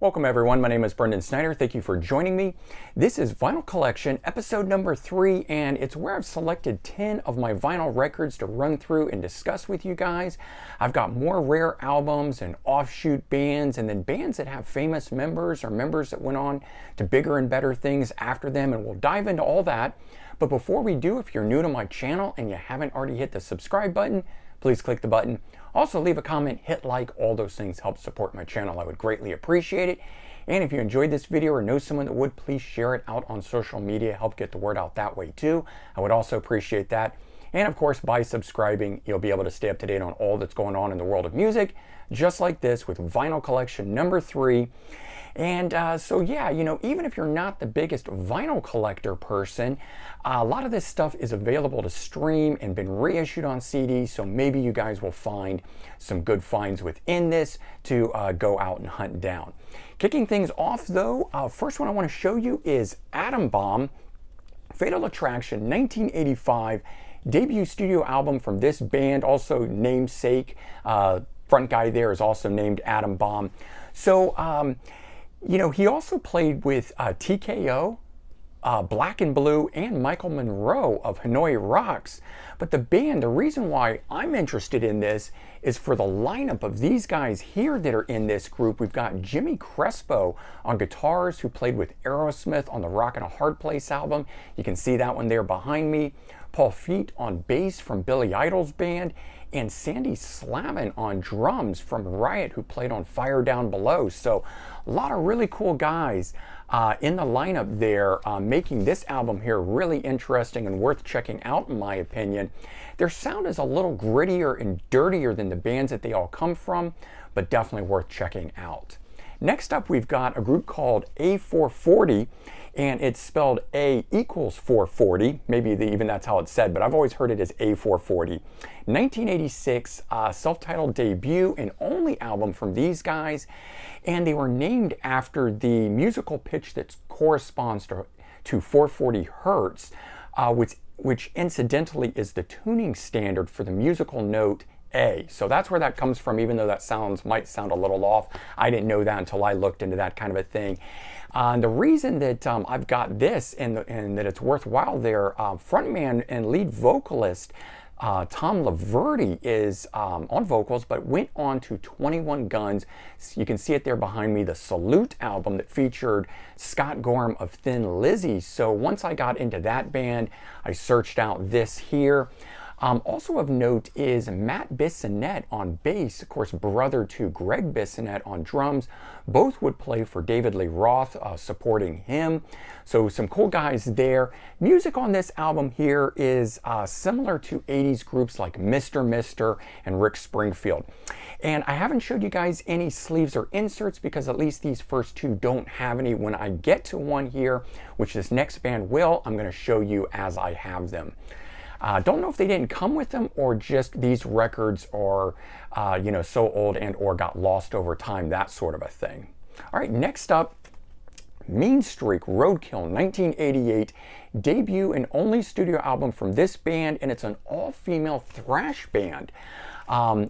Welcome everyone, my name is Brendan Snyder. Thank you for joining me. This is Vinyl Collection, episode number 3, and it's where I've selected 10 of my vinyl records to run through and discuss with you guys. I've got more rare albums and offshoot bands, and then bands that have famous members or members that went on to bigger and better things after them, and we'll dive into all that. But before we do, if you're new to my channel and you haven't already hit the subscribe button, please click the button. Also leave a comment, hit like, all those things help support my channel. I would greatly appreciate it. And if you enjoyed this video or know someone that would, please share it out on social media, help get the word out that way too. I would also appreciate that. And of course, by subscribing, you'll be able to stay up to date on all that's going on in the world of music, just like this with Vinyl Collection number 3. And so yeah, you know, even if you're not the biggest vinyl collector person, a lot of this stuff is available to stream and been reissued on CD, so maybe you guys will find some good finds within this to go out and hunt down. Kicking things off though, first one I want to show you is Atom Bomb, Fatal Attraction, 1985, debut studio album from this band, also namesake. Front guy there is also named Atom Bomb. So, you know, he also played with TKO, Black and Blue, and Michael Monroe of Hanoi Rocks. But the band, the reason why I'm interested in this is for the lineup of these guys here that are in this group. We've got Jimmy Crespo on guitars, who played with Aerosmith on the Rockin' a Hard Place album. You can see that one there behind me. Paul Feet on bass from Billy Idol's band, and Sandy Slavin on drums from Riot, who played on Fire Down Below. So a lot of really cool guys in the lineup there, making this album here really interesting and worth checking out, in my opinion. Their sound is a little grittier and dirtier than the bands that they all come from, but definitely worth checking out. Next up, we've got a group called A440, and it's spelled A equals 440. Maybe even that's how it's said, but I've always heard it as A440. 1986 self-titled debut and only album from these guys, and they were named after the musical pitch that corresponds to 440 hertz, which incidentally is the tuning standard for the musical note A. So that's where that comes from, even though that might sound a little off. I didn't know that until I looked into that kind of a thing. The reason that I've got this and that it's worthwhile there, frontman and lead vocalist Tom Laverty is on vocals, but went on to 21 Guns. You can see it there behind me, the Salute album that featured Scott Gorham of Thin Lizzy. So once I got into that band, I searched out this here. Also of note is Matt Bissonette on bass, of course brother to Greg Bissonette on drums. Both would play for David Lee Roth, supporting him. So some cool guys there. Music on this album here is similar to 80s groups like Mr. Mister and Rick Springfield. And I haven't showed you guys any sleeves or inserts because at least these first two don't have any. When I get to one here, which this next band will, I'm going to show you as I have them. Don't know if they didn't come with them or just these records are, you know, so old and or got lost over time, that sort of a thing. All right, next up, Mean Streak, Roadkill, 1988, debut and only studio album from this band, and it's an all-female thrash band.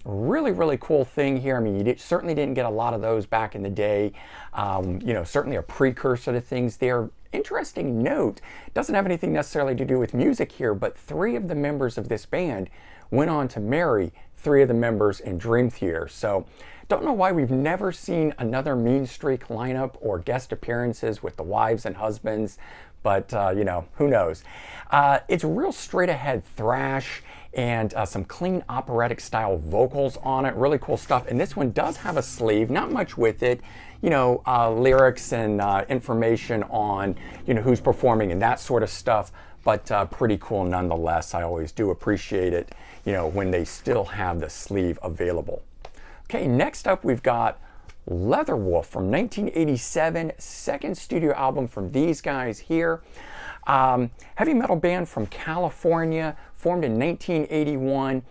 Really, really cool thing here. I mean, you certainly didn't get a lot of those back in the day. You know, certainly a precursor to things there. Interesting note, doesn't have anything necessarily to do with music here, but 3 of the members of this band went on to marry 3 of the members in Dream Theater. So don't know why we've never seen another Mean Streak lineup or guest appearances with the wives and husbands, but you know, who knows. It's real straight ahead thrash and some clean operatic style vocals on it. Really cool stuff. And this one does have a sleeve, not much with it. You know, lyrics and information on, you know, who's performing and that sort of stuff, but pretty cool nonetheless. I always do appreciate it, you know, when they still have the sleeve available. Okay, next up we've got Leatherwolf from 1987, second studio album from these guys here. Heavy metal band from California, formed in 1981.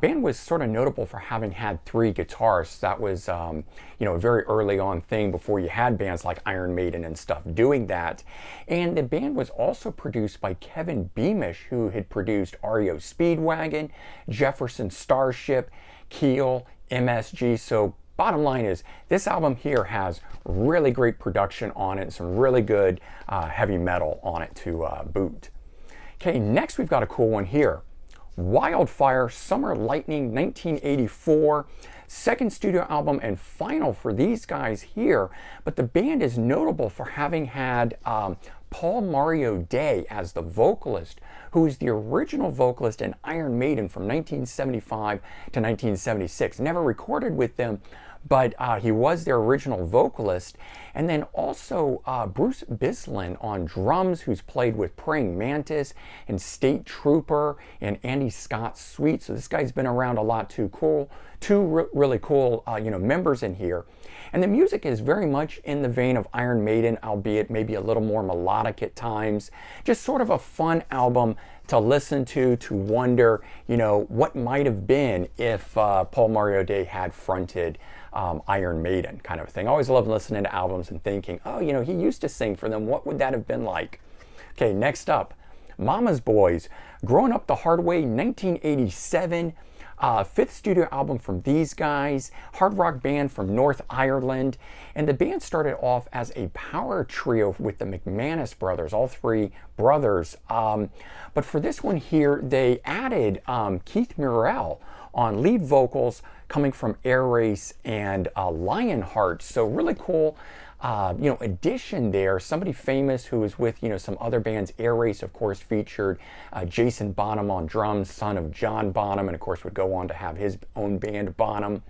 Band was sort of notable for having had 3 guitarists. That was, you know, a very early on thing before you had bands like Iron Maiden and stuff doing that. And the band was also produced by Kevin Beamish, who had produced REO Speedwagon, Jefferson Starship, Keel, MSG. So bottom line is this album here has really great production on it, some really good heavy metal on it to boot. Okay, next we've got a cool one here. Wildfire, Summer Lightning, 1984. Second studio album and final for these guys here, but the band is notable for having had Paul Mario Day as the vocalist, who is the original vocalist in Iron Maiden from 1975 to 1976. Never recorded with them, but he was their original vocalist. And then also Bruce Bislin on drums, who's played with Praying Mantis and State Trooper and Andy Scott's Suite. So this guy's been around a lot too. Two really cool members in here. And the music is very much in the vein of Iron Maiden, albeit maybe a little more melodic at times. Just sort of a fun album to listen to wonder, what might have been if Paul Mario Day had fronted Iron Maiden, kind of a thing. I always love listening to albums and thinking, oh, he used to sing for them. What would that have been like? Okay, next up, Mama's Boys, Growing Up the Hard Way, 1987. Fifth studio album from these guys, hard rock band from North Ireland. And the band started off as a power trio with the McManus brothers, all three brothers. But for this one here, they added Keith Murrell on lead vocals, coming from Air Race and Lionheart. So really cool addition there. Somebody famous who was with, some other bands. Air Race, of course, featured Jason Bonham on drums, son of John Bonham, and of course would go on to have his own band, Bonham.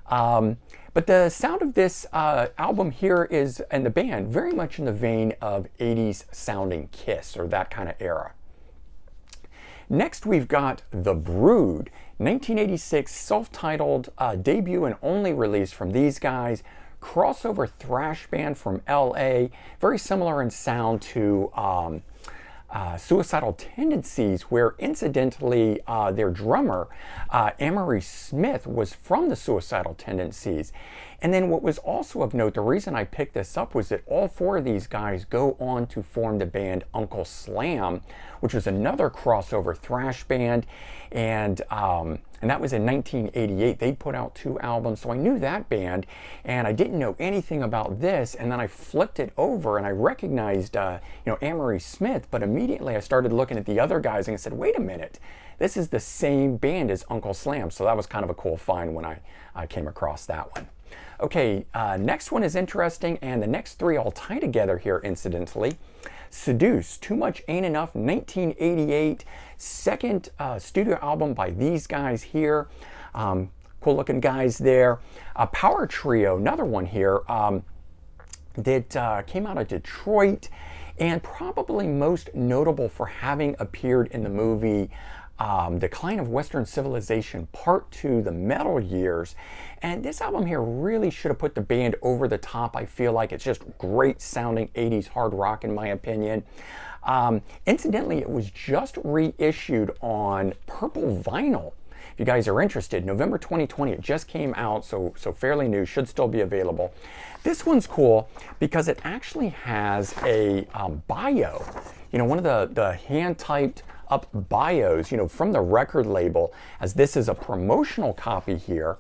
But the sound of this album here is, and the band, very much in the vein of 80s sounding Kiss, or that kind of era. Next, we've got The Brood, 1986 self-titled debut and only release from these guys. Crossover thrash band from LA, very similar in sound to Suicidal Tendencies, where incidentally their drummer, Amory Smith, was from the Suicidal Tendencies. And then what was also of note, the reason I picked this up was that all four of these guys go on to form the band Uncle Slam, which was another crossover thrash band, and that was in 1988. They put out 2 albums, so I knew that band, and I didn't know anything about this, and then I flipped it over, and I recognized, Amory Smith, but immediately I started looking at the other guys, and I said, wait a minute, this is the same band as Uncle Slam, so that was kind of a cool find when I came across that one. Okay, next one is interesting, and the next 3 all tie together here, incidentally. Seduce, Too Much Ain't Enough, 1988, second studio album by these guys here. Cool looking guys there. Power Trio, another one here, that came out of Detroit, and probably most notable for having appeared in the movie Decline of Western Civilization Part 2, The Metal Years. And this album here really should have put the band over the top. I feel like it's just great sounding 80s hard rock in my opinion. Incidentally, it was just reissued on purple vinyl. If you guys are interested, November 2020, it just came out, so fairly new, should still be available. This one's cool because it actually has a bio, one of the hand-typed up bios, from the record label, as this is a promotional copy here,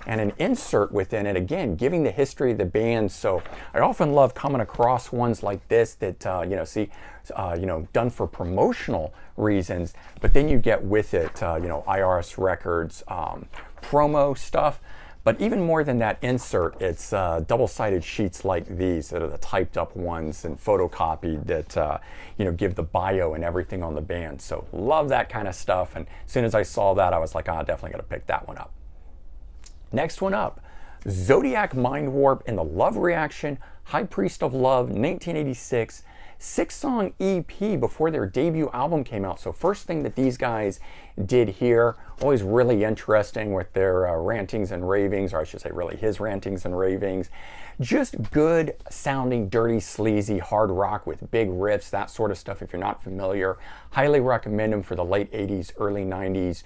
and an insert within it, again, giving the history of the band. So I often love coming across ones like this that, done for promotional reasons, but then you get with it, IRS Records promo stuff. But even more than that insert, it's double-sided sheets like these that are the typed up ones and photocopied that, give the bio and everything on the band. So love that kind of stuff. And as soon as I saw that, I was like, I definitely got to pick that one up. Next one up, Zodiac Mindwarp and the Love Reaction, High Priest of Love, 1986. 6-song EP before their debut album came out. So first thing that these guys did here, always really interesting with their rantings and ravings, or I should say really his rantings and ravings. Just good sounding, dirty, sleazy, hard rock with big riffs, that sort of stuff. If you're not familiar, highly recommend them for the late 80s, early 90s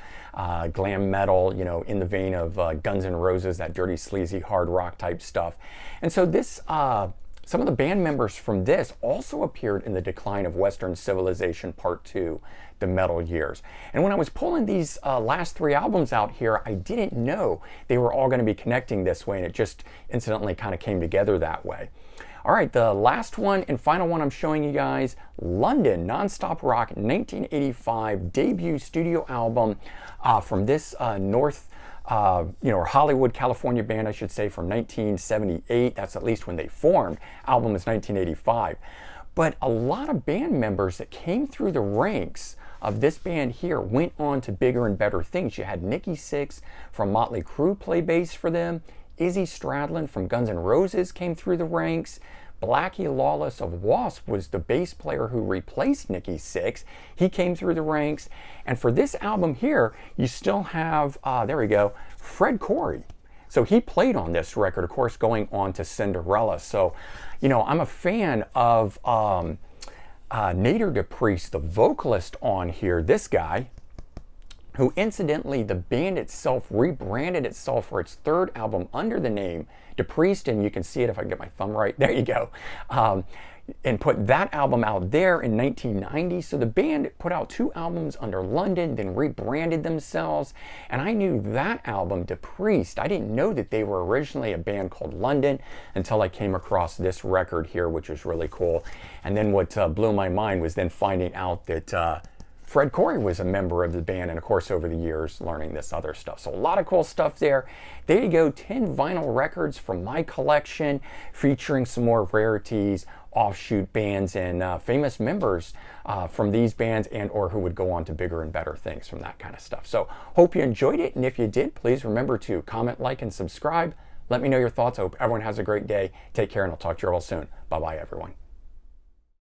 glam metal, in the vein of Guns N' Roses, that dirty, sleazy, hard rock type stuff. And so this Some of the band members from this also appeared in The Decline of Western Civilization Part 2, The Metal Years. And when I was pulling these last 3 albums out here, I didn't know they were all going to be connecting this way, and it just incidentally kind of came together that way. All right, the last one and final one I'm showing you guys, London, Nonstop Rock, 1985 debut studio album from this or Hollywood, California band, I should say, from 1978. That's at least when they formed. Album is 1985. But a lot of band members that came through the ranks of this band here went on to bigger and better things. You had Nikki Sixx from Motley Crue play bass for them. Izzy Stradlin from Guns N' Roses came through the ranks. Blackie Lawless of Wasp was the bass player who replaced Nikki Sixx. He came through the ranks. And for this album here, you still have, there we go, Fred Coury. So he played on this record, of course, going on to Cinderella. So, you know, I'm a fan of Nader DePriest, the vocalist on here, this guy, who incidentally, the band itself rebranded itself for its 3rd album under the name DePriest, and you can see it if I can get my thumb right, there you go, and put that album out there in 1990. So the band put out 2 albums under London, then rebranded themselves, and I knew that album, DePriest, I didn't know that they were originally a band called London until I came across this record here, which was really cool. And then what blew my mind was then finding out that Fred Coury was a member of the band, and of course over the years learning this other stuff. So a lot of cool stuff there. There you go, 10 vinyl records from my collection featuring some more rarities, offshoot bands, and famous members from these bands and or who would go on to bigger and better things from that kind of stuff. So hope you enjoyed it, and if you did, please remember to comment, like, and subscribe. Let me know your thoughts. I hope everyone has a great day. Take care, and I'll talk to you all soon. Bye-bye, everyone.